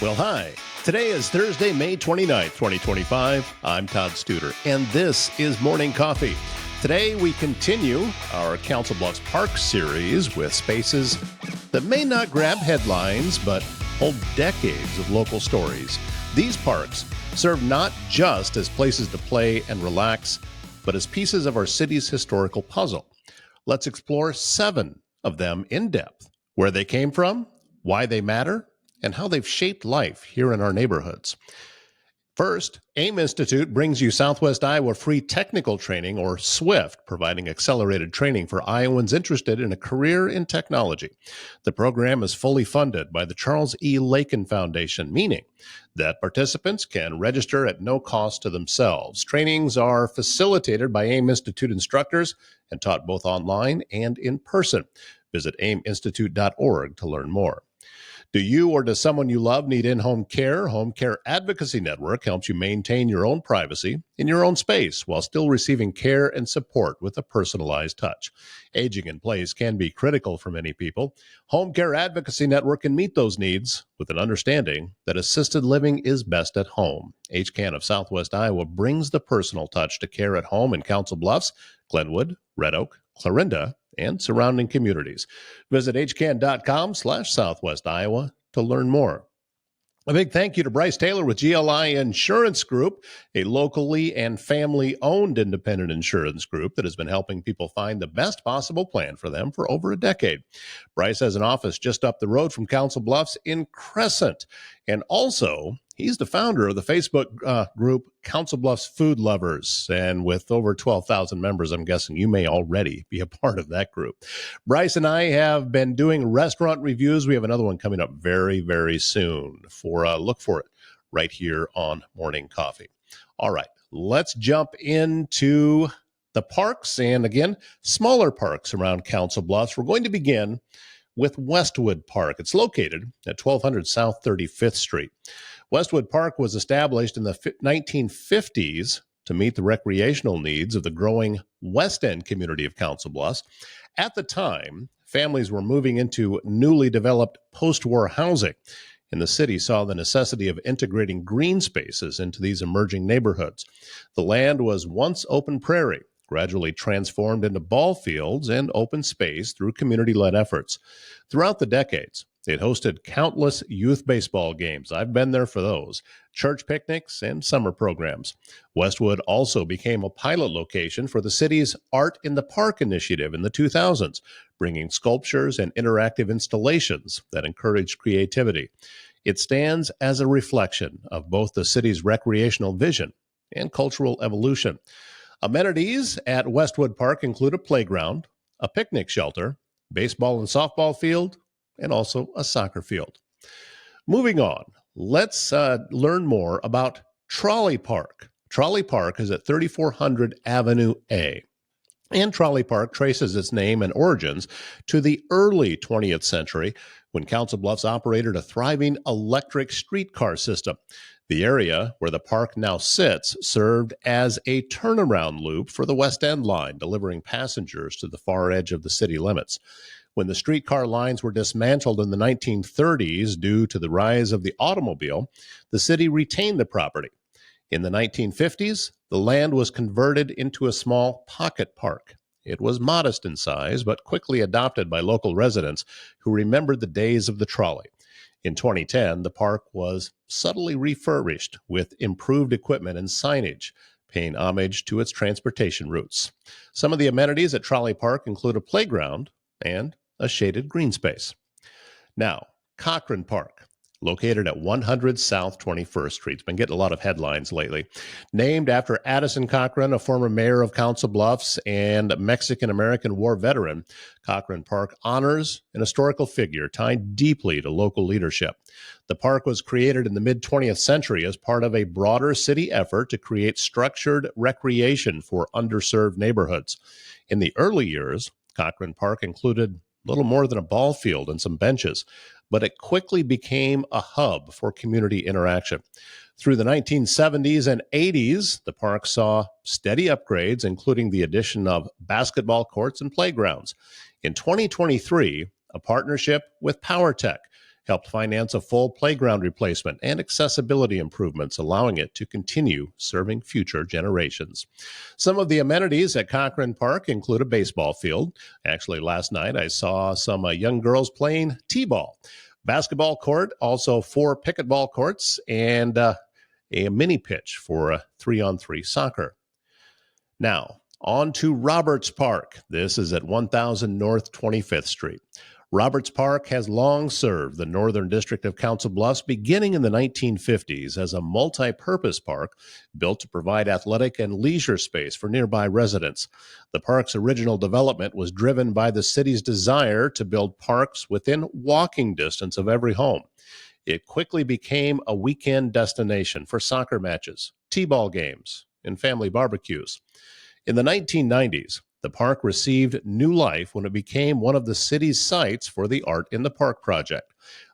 Well, hi. Today is Thursday, May 29th, 2025. I'm Todd Studer, and this is Morning Coffee. Today, we continue our Council Bluffs Park series with spaces that may not grab headlines, but hold decades of local stories. These parks serve not just as places to play and relax, but as pieces of our city's historical puzzle. Let's explore 7 of them in depth, where they came from, why they matter, and how they've shaped life here in our neighborhoods. First, AIM Institute brings you Southwest Iowa Free Technical Training, or SWIFT, providing accelerated training for Iowans interested in a career in technology. The program is fully funded by the Charles E. Lakin Foundation, meaning that participants can register at no cost to themselves. Trainings are facilitated by AIM Institute instructors and taught both online and in person. Visit aiminstitute.org to learn more. Do you or does someone you love need in-home care? Home Care Advocacy Network helps you maintain your own privacy in your own space while still receiving care and support with a personalized touch. Aging in place can be critical for many people. Home Care Advocacy Network can meet those needs with an understanding that assisted living is best at home. HCAN of Southwest Iowa brings the personal touch to care at home in Council Bluffs, Glenwood, Red Oak, Clarinda, and surrounding communities. Visit hcan.com/Southwest Iowa to learn more. A big thank you to Bryce Taylor with GLI Insurance Group, a locally and family-owned independent insurance group that has been helping people find the best possible plan for them for over a decade. Bryce has an office just up the road from Council Bluffs in Crescent. And also, he's the founder of the Facebook group Council Bluffs Food Lovers. And with over 12,000 members, I'm guessing you may already be a part of that group. Bryce and I have been doing restaurant reviews. We have another one coming up very, very soon. Look for it right here on Morning Coffee. All right, let's jump into the parks, and again, smaller parks around Council Bluffs. We're going to begin with Westwood Park. It's located at 1200 South 35th Street. Westwood Park was established in the 1950s to meet the recreational needs of the growing West End community of Council Bluffs. At the time, families were moving into newly developed post-war housing, and the city saw the necessity of integrating green spaces into these emerging neighborhoods. The land was once open prairie, gradually transformed into ball fields and open space through community-led efforts. Throughout the decades, it hosted countless youth baseball games. I've been there for those, church picnics, and summer programs. Westwood also became a pilot location for the city's Art in the Park initiative in the 2000s, bringing sculptures and interactive installations that encouraged creativity. It stands as a reflection of both the city's recreational vision and cultural evolution. Amenities at Westwood Park include a playground, a picnic shelter, baseball and softball field, and also a soccer field. Moving on, let's learn more about Trolley Park. Trolley Park is at 3400 Avenue A. And Trolley Park traces its name and origins to the early 20th century when Council Bluffs operated a thriving electric streetcar system. The area where the park now sits served as a turnaround loop for the West End line, delivering passengers to the far edge of the city limits. When the streetcar lines were dismantled in the 1930s due to the rise of the automobile, the city retained the property. In the 1950s, the land was converted into a small pocket park. It was modest in size, but quickly adopted by local residents who remembered the days of the trolley. In 2010, the park was subtly refurbished with improved equipment and signage, paying homage to its transportation routes. Some of the amenities at Trolley Park include a playground and a shaded green space. Now, Cochran Park, located at 100 South 21st Street. It's been getting a lot of headlines lately. Named after Addison Cochran, a former mayor of Council Bluffs and Mexican-American war veteran, Cochran Park honors an historical figure tied deeply to local leadership. The park was created in the mid-20th century as part of a broader city effort to create structured recreation for underserved neighborhoods. In the early years, Cochran Park included little more than a ball field and some benches, but it quickly became a hub for community interaction. Through the 1970s and 80s, the park saw steady upgrades, including the addition of basketball courts and playgrounds. In 2023, a partnership with PowerTech helped finance a full playground replacement and accessibility improvements, allowing it to continue serving future generations. Some of the amenities at Cochran Park include a baseball field. Actually, last night I saw some young girls playing t-ball. Basketball court, also 4 pickleball courts, and a mini pitch for 3-on-3 soccer. Now, on to Roberts Park. This is at 1000 North 25th Street. Roberts Park has long served the Northern District of Council Bluffs, beginning in the 1950s as a multi-purpose park built to provide athletic and leisure space for nearby residents. The park's original development was driven by the city's desire to build parks within walking distance of every home. It quickly became a weekend destination for soccer matches, t-ball games, and family barbecues. In the 1990s, the park received new life when it became one of the city's sites for the Art in the Park project.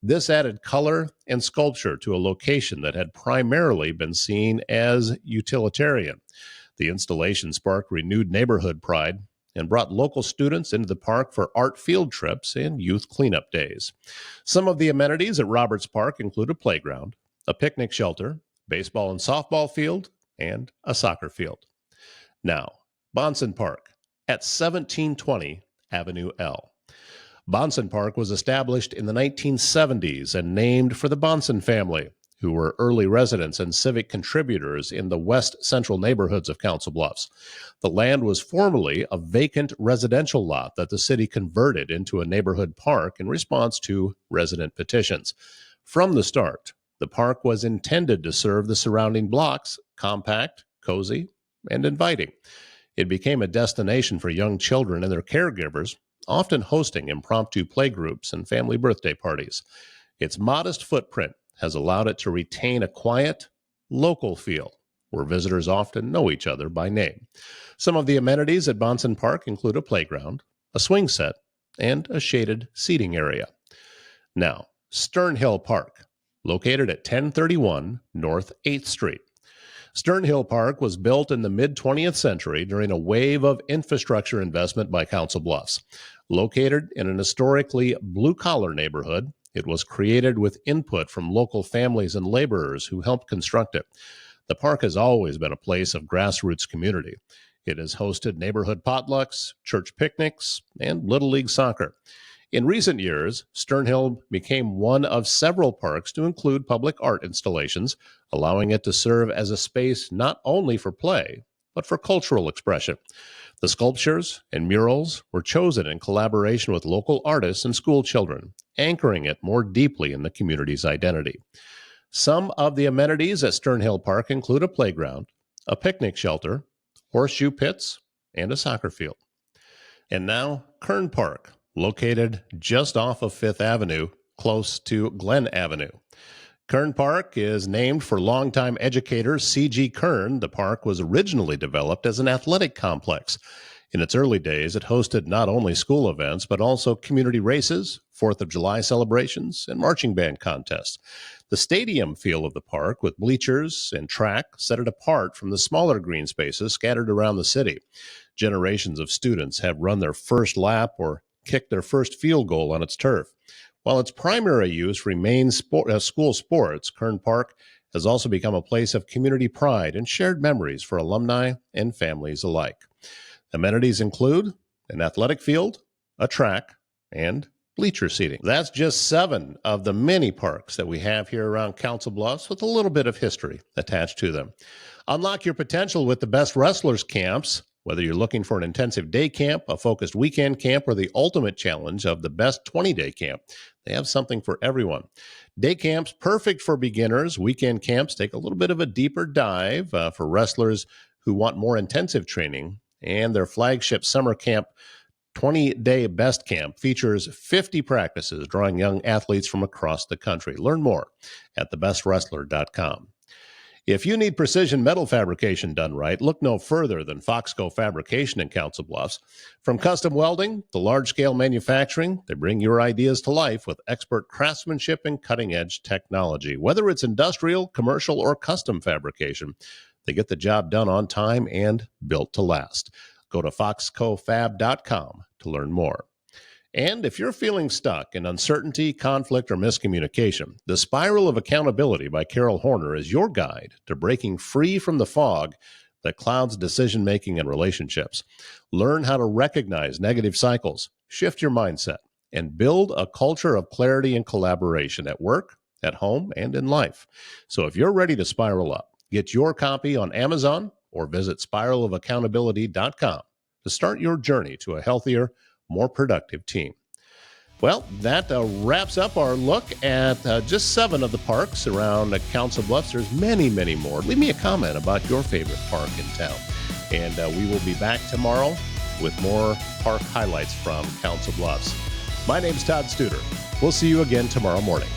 This added color and sculpture to a location that had primarily been seen as utilitarian. The installation sparked renewed neighborhood pride and brought local students into the park for art field trips and youth cleanup days. Some of the amenities at Roberts Park include a playground, a picnic shelter, baseball and softball field, and a soccer field. Now, Bonson Park at 1720 Avenue L. Bonson Park was established in the 1970s and named for the Bonson family, who were early residents and civic contributors in the west central neighborhoods of Council Bluffs. The land was formerly a vacant residential lot that the city converted into a neighborhood park in response to resident petitions. From the start, the park was intended to serve the surrounding blocks, compact, cozy, and inviting. It became a destination for young children and their caregivers, often hosting impromptu playgroups and family birthday parties. Its modest footprint has allowed it to retain a quiet, local feel, where visitors often know each other by name. Some of the amenities at Bonson Park include a playground, a swing set, and a shaded seating area. Now, Stern Hill Park, located at 1031 North 8th Street. Stern Hill Park was built in the mid-20th century during a wave of infrastructure investment by Council Bluffs. Located in an historically blue-collar neighborhood, it was created with input from local families and laborers who helped construct it. The park has always been a place of grassroots community. It has hosted neighborhood potlucks, church picnics, and Little League soccer. In recent years, Stern Hill became one of several parks to include public art installations, allowing it to serve as a space not only for play, but for cultural expression. The sculptures and murals were chosen in collaboration with local artists and school children, anchoring it more deeply in the community's identity. Some of the amenities at Stern Hill Park include a playground, a picnic shelter, horseshoe pits, and a soccer field. And now, Kern Park, located just off of 5th Avenue, close to Glen Avenue. Kern Park is named for longtime educator C.G. Kern. The park was originally developed as an athletic complex. In its early days, it hosted not only school events, but also community races, 4th of July celebrations, and marching band contests. The stadium feel of the park, with bleachers and track, set it apart from the smaller green spaces scattered around the city. Generations of students have run their first lap or kicked their first field goal on its turf. While its primary use remains school sports, Kern Park has also become a place of community pride and shared memories for alumni and families alike. Amenities include an athletic field, a track, and bleacher seating. That's just 7 of the many parks that we have here around Council Bluffs with a little bit of history attached to them. Unlock your potential with the Best Wrestlers camps. Whether you're looking for an intensive day camp, a focused weekend camp, or the ultimate challenge of the best 20-day camp, they have something for everyone. Day camps, perfect for beginners. Weekend camps take a little bit of a deeper dive for wrestlers who want more intensive training. And their flagship summer camp, 20-day best camp, features 50 practices, drawing young athletes from across the country. Learn more at thebestwrestler.com. If you need precision metal fabrication done right, look no further than Foxco Fabrication in Council Bluffs. From custom welding to large-scale manufacturing, they bring your ideas to life with expert craftsmanship and cutting-edge technology. Whether it's industrial, commercial, or custom fabrication, they get the job done on time and built to last. Go to foxcofab.com to learn more. And if you're feeling stuck in uncertainty, conflict, or miscommunication, The Spiral of Accountability by Carol Horner is your guide to breaking free from the fog that clouds decision making and relationships. Learn how to recognize negative cycles, shift your mindset, and build a culture of clarity and collaboration at work, at home, and in life. So if you're ready to spiral up, get your copy on Amazon or visit spiralofaccountability.com to start your journey to a healthier, more productive team. Well, that wraps up our look at just 7 of the parks around Council Bluffs. There's many, many more. Leave me a comment about your favorite park in town. And we will be back tomorrow with more park highlights from Council Bluffs. My name's Todd Studer. We'll see you again tomorrow morning.